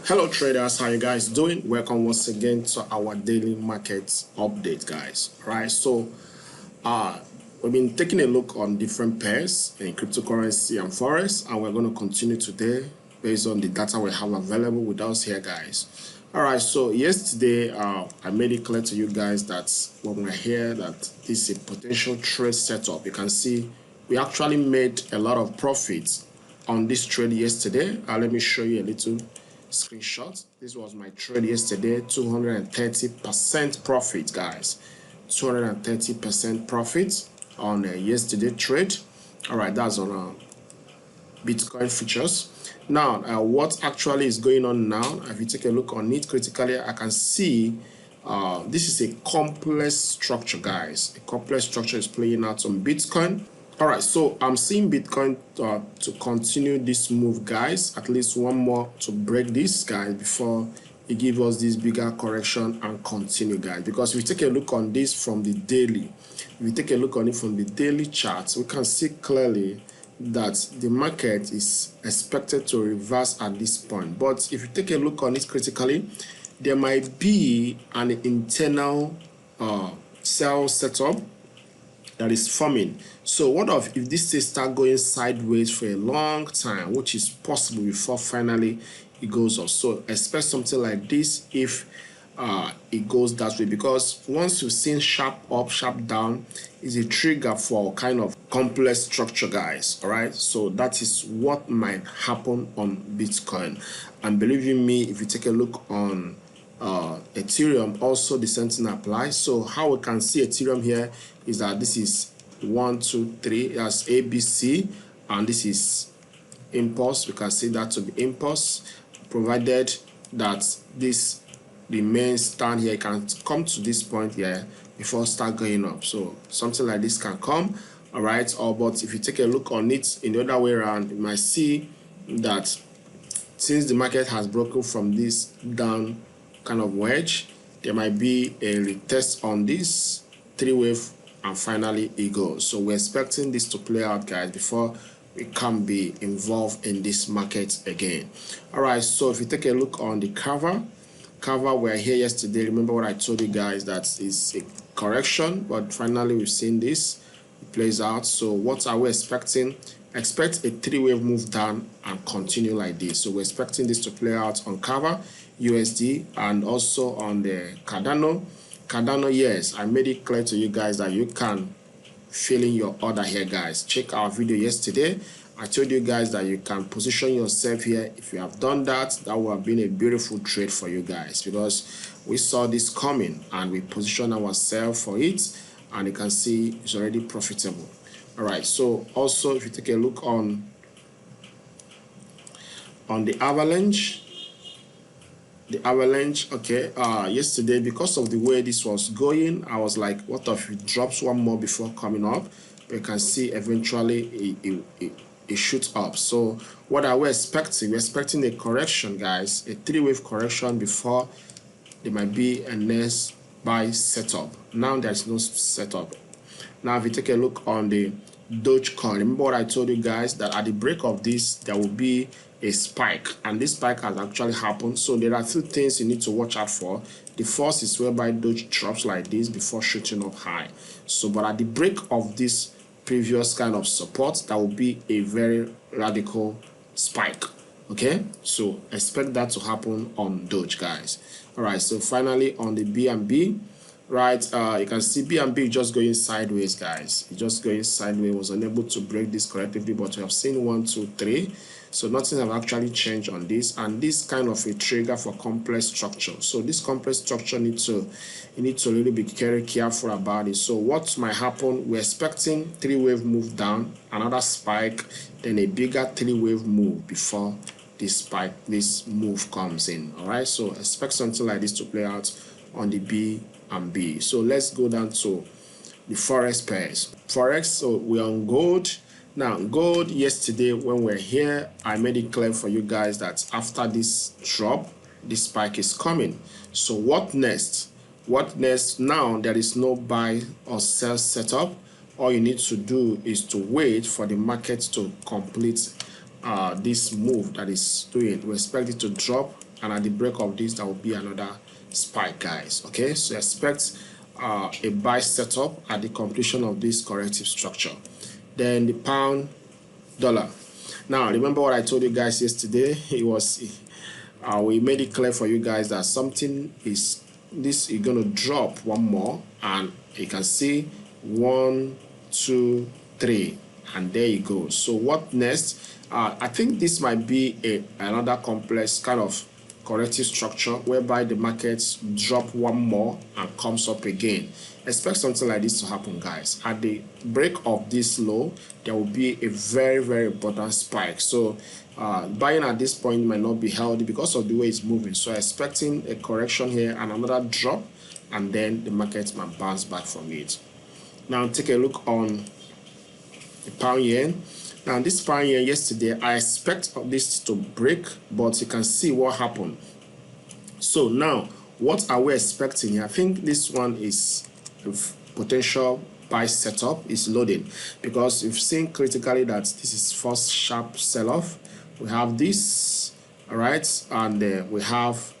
Hello traders, how you guys doing? Welcome once again to our daily market update, guys. All right, so we've been taking a look on different pairs in cryptocurrency and forex, and we're going to continue today based on the data we have available with us here, guys. All right, so yesterday I made it clear to you guys that when we're here that this is a potential trade setup. You can see we actually made a lot of profits on this trade yesterday. Let me show you a little screenshot. This was my trade yesterday. 230% profit, guys. 230% profit on a yesterday trade. All right, that's on Bitcoin futures. Now, what actually is going on now? If you take a look on it critically, I can see this is a complex structure, guys. A complex structure is playing out on Bitcoin. All right, so I'm seeing Bitcoin to continue this move, guys. At least one more to break this, guys, before it gives us this bigger correction and continue, guys. Because if we take a look on this from the daily, if we take a look on it from the daily charts, we can see clearly that the market is expected to reverse at this point. But if you take a look on it critically, there might be an internal sell setup that is forming. So what if this thing start going sideways for a long time, which is possible before finally it goes up? So expect something like this if it goes that way, because once you've seen sharp up, sharp down is a trigger for kind of complex structure, guys. All right, so that is what might happen on Bitcoin. And believe you me, if you take a look on Ethereum, also the same thing applies. So how we can see Ethereum here is that this is 1 2 3, that's ABC, and this is impulse. We can see that to be impulse, provided that this remains stand here. It can come to this point here before start going up. So something like this can come. All right, but if you take a look on it in the other way around, you might see that since the market has broken from this down kind of wedge, there might be a retest on this three wave, and finally it goes. So we're expecting this to play out, guys, before we can be involved in this market again. All right, so if you take a look on the cover, we're here yesterday. Remember what I told you guys, that is a correction, but finally we've seen this, it plays out. So what are we expecting? Expect a three-wave move down and continue like this. So we're expecting this to play out on cover USD and also on the Cardano. Yes, I made it clear to you guys that you can fill in your order here, guys. Check our video yesterday. I told you guys that you can position yourself here. If you have done that, that would have been a beautiful trade for you guys, because we saw this coming and we positioned ourselves for it, and you can see it's already profitable. All right, so also if you take a look on the avalanche, okay, yesterday, because of the way this was going, I was like, what if it drops one more before coming up? You can see eventually it shoots up. So what are we expecting? We're expecting a correction, guys, a three-wave correction before there might be a next buy setup. Now there's no setup. Now if you take a look on the Dogecoin, remember what I told you guys, that at the break of this there will be a spike, and this spike has actually happened. So there are two things you need to watch out for. The first is whereby Doge drops like this before shooting up high. So but at the break of this previous kind of support, that will be a very radical spike. Okay, so expect that to happen on Doge, guys. All right, so finally on the BNB, right, you can see BNB just going sideways, guys. It's just going sideways, was unable to break this collectively, but we have seen 1 2 3, so nothing have actually changed on this, and this kind of a trigger for complex structure. So this complex structure you need to really be very careful about it. So what might happen, we're expecting three-wave move down, another spike, then a bigger three-wave move before this spike, this move comes in. All right, so expect something like this to play out on the BNB. So let's go down to the forex pairs. Forex, so we're on gold. Now gold, yesterday when we're here, I made it clear for you guys that after this drop, this spike is coming. So what next? Now there is no buy or sell setup. All you need to do is to wait for the market to complete this move that is doing. We expect it to drop and at the break of this there will be another spike, guys. Okay, so expect a buy setup at the completion of this corrective structure. Then the pound dollar. Now remember what I told you guys yesterday. It was we made it clear for you guys that something is gonna drop one more, and you can see 1, 2, 3, and there you go. So what next? I think this might be another complex kind of corrective structure whereby the markets drop one more and comes up again. Expect something like this to happen, guys. At the break of this low, there will be a very important spike. So buying at this point might not be healthy because of the way it's moving. So expecting a correction here and another drop, and then the market might bounce back from it. Now take a look on the pound yen. Now this pound yen yesterday, I expect this to break, but you can see what happened. So now what are we expecting here? I think this one is a potential buy setup is loading, because we've seen critically that this is first sharp sell-off. We have this, all right, and we have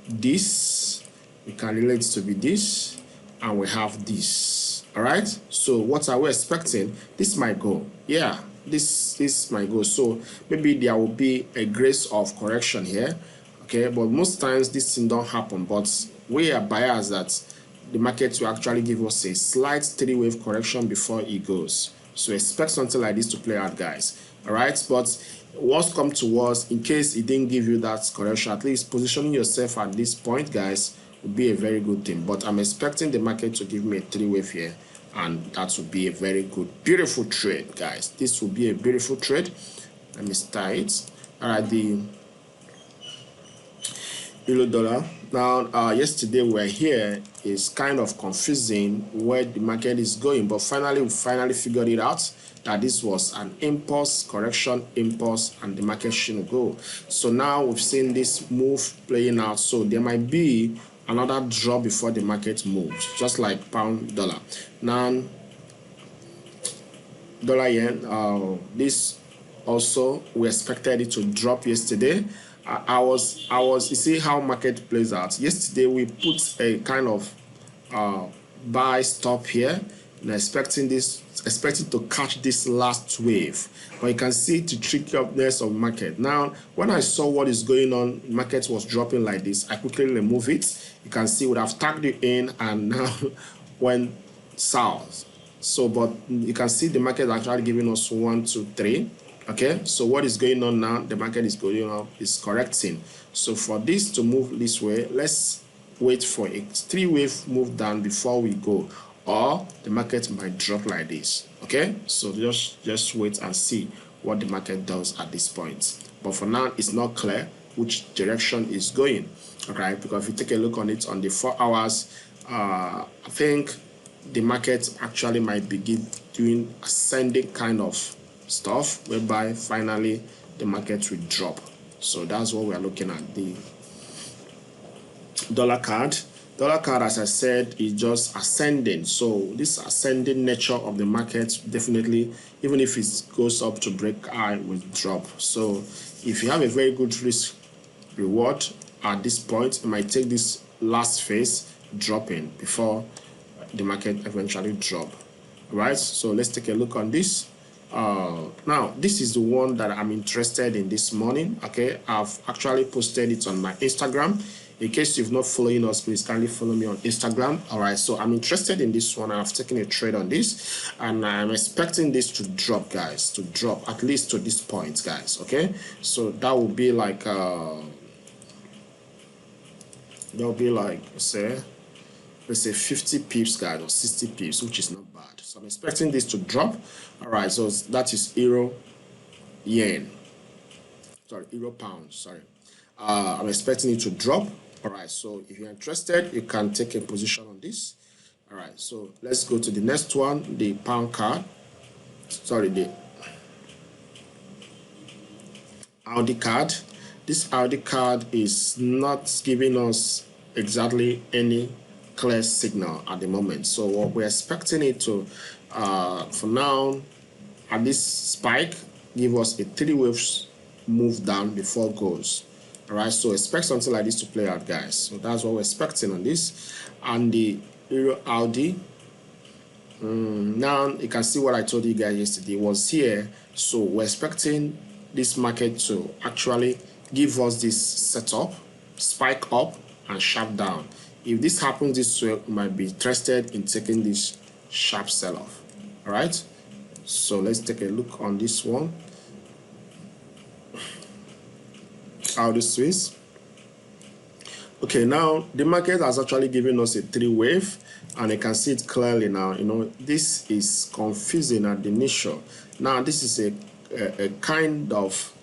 this. We can relate to be this, and we have this. All right, so what are we expecting? This might go, yeah, this might go. So maybe there will be a grace of correction here, okay, but most times this thing don't happen. But we are biased that the market will actually give us a slight 3-wave correction before it goes. So expect something like this to play out, guys. All right, but what's come to worst, in case it didn't give you that correction, at least positioning yourself at this point, guys, would be a very good thing. But I'm expecting the market to give me a 3-wave here, and that would be a very good, beautiful trade, guys. This will be a beautiful trade. Let me start it. All right, the euro dollar. Now yesterday we were here, is kind of confusing where the market is going, but we finally figured it out that this was an impulse correction, impulse, and the market shouldn't go. So now we've seen this move playing out, so there might be another drop before the market moves, just like pound dollar. Now dollar yen, this also we expected it to drop yesterday. I was you see how market plays out. Yesterday we put a kind of buy stop here, and expecting to catch this last wave, but you can see the trickiness of market. Now when I saw what is going on, market was dropping like this, I quickly remove it. You can see would have tagged it in and now went south. So but you can see the market actually giving us 1, 2, 3. Okay, so what is going on now? The market is going up, is correcting. So for this to move this way, let's wait for a 3-wave move down before we go, or the market might drop like this. Okay, so just wait and see what the market does at this point. But for now, it's not clear which direction is going. Okay, because if you take a look on it on the 4 hours, I think the market actually might be doing ascending kind of stuff, whereby finally the market will drop. So that's what we are looking at. The dollar card, as I said, is just ascending. So this ascending nature of the market, definitely, even if it goes up to break high, will drop. So if you have a very good risk reward at this point, you might take this last phase dropping before the market eventually drop. All right, so let's take a look on this. Now this is the one that I'm interested in this morning. Okay, I've actually posted it on my Instagram. In case you've not following us, please kindly follow me on Instagram. All right, so I'm interested in this one. I've taken a trade on this, and I'm expecting this to drop, guys, to drop at least to this point, guys. Okay, so that will be like let's say 50 pips, guys, or 60 pips, which is not bad. So I'm expecting this to drop. All right, so that is euro pound, sorry. I'm expecting it to drop. All right, so if you're interested, you can take a position on this. All right, so let's go to the next one, the pound card. Sorry, the Audi card. This Audi card is not giving us exactly any clear signal at the moment. So what we're expecting it to, for now, at this spike, give us a 3-wave move down before it goes. All right, so expect something like this to play out, guys. So that's what we're expecting on this. And the Euro Audi, now you can see what I told you guys yesterday was here. So we're expecting this market to actually give us this setup, spike up and sharp down. If this happens this way, we might be interested in taking this sharp sell-off. All right, so let's take a look on this one. Audi Swiss. Okay, now the market has actually given us a 3-wave, and you can see it clearly now. You know, this is confusing at the initial. Now this is a kind of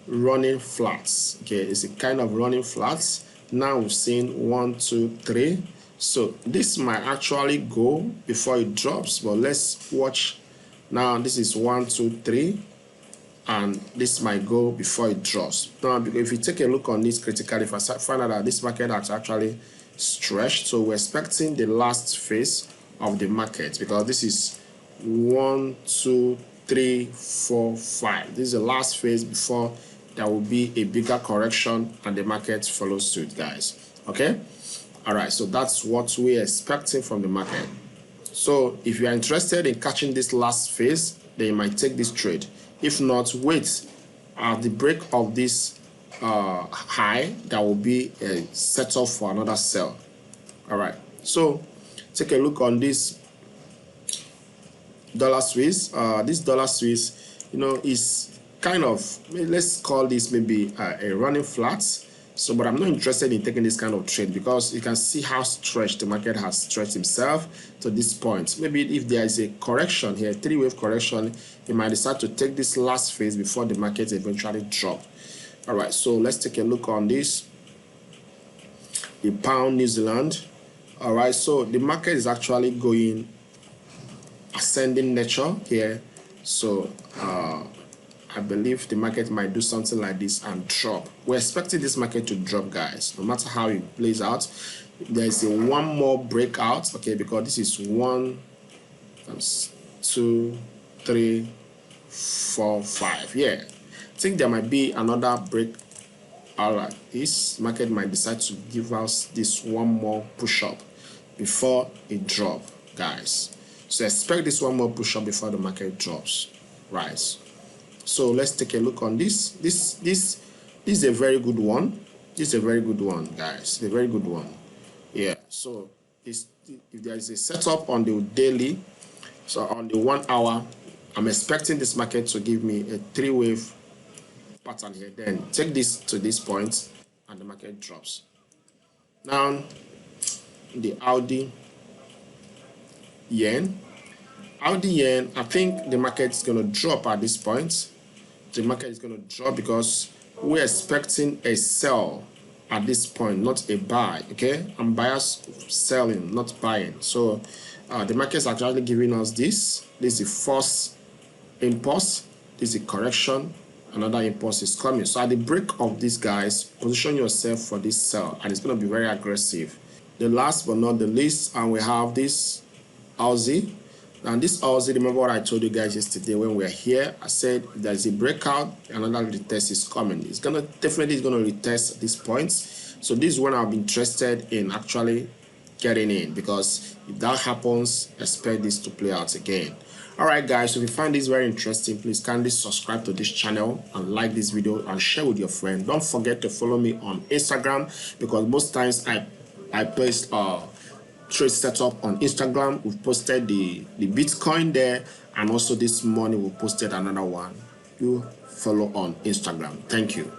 running flats. Okay, it's a kind of running flats. Now we've seen 1, 2, 3. So this might actually go before it drops, but let's watch. Now this is 1, 2, 3, and this might go before it drops. Now if you take a look on this critically, if I find out that this market has actually stretched, so we're expecting the last phase of the market, because this is 1, 2, 3, 4, 5. This is the last phase before there will be a bigger correction and the market follows suit, guys. Okay, all right, so that's what we're expecting from the market. So if you are interested in catching this last phase, then you might take this trade. If not, wait at the break of this high. That will be a setup for another sell. All right, so take a look on this dollar Swiss. This dollar Swiss, you know, is kind of, let's call this maybe a running flat. So, but I'm not interested in taking this kind of trade, because you can see how stretched the market has stretched himself to this point. Maybe if there is a correction here, 3-wave correction, you might decide to take this last phase before the market eventually drop. All right, so let's take a look on this, the pound New Zealand. All right, so the market is actually going ascending nature here. So I believe the market might do something like this and drop. We're expecting this market to drop, guys, no matter how it plays out. There's a one more breakout, okay, because this is 1, 2, 3, 4, 5. Yeah, I think there might be another break. All right, this market might decide to give us this one more push up before it drop, guys. So expect this one more push up before the market drops, right? So let's take a look on this. This is a very good one. This is a very good one, guys. A very good one. Yeah. So if there is a setup on the daily, so on the 1 hour, I'm expecting this market to give me a 3-wave pattern here. Then take this to this point, and the market drops. Now the Audi yen. Audi yen, I think the market is going to drop at this point. The market is going to drop because we're expecting a sell at this point, not a buy. Okay, I'm buyers selling, not buying. So the market is actually giving us this. This is the first impulse. This is a correction. Another impulse is coming. So at the break of this, guys, position yourself for this sell, and it's going to be very aggressive. The last but not the least, and we have this Aussie. And this Aussie, remember what I told you guys yesterday when we were here? I said there's a breakout, another retest is coming. It's definitely going to retest these points. So this is when I'll be interested in actually getting in, because if that happens, expect this to play out again. All right, guys, so if you find this very interesting, please kindly subscribe to this channel and like this video and share with your friend. Don't forget to follow me on Instagram, because most times I post trade setup on Instagram. We've posted the Bitcoin there, and also this morning we posted another one. You follow on Instagram. Thank you.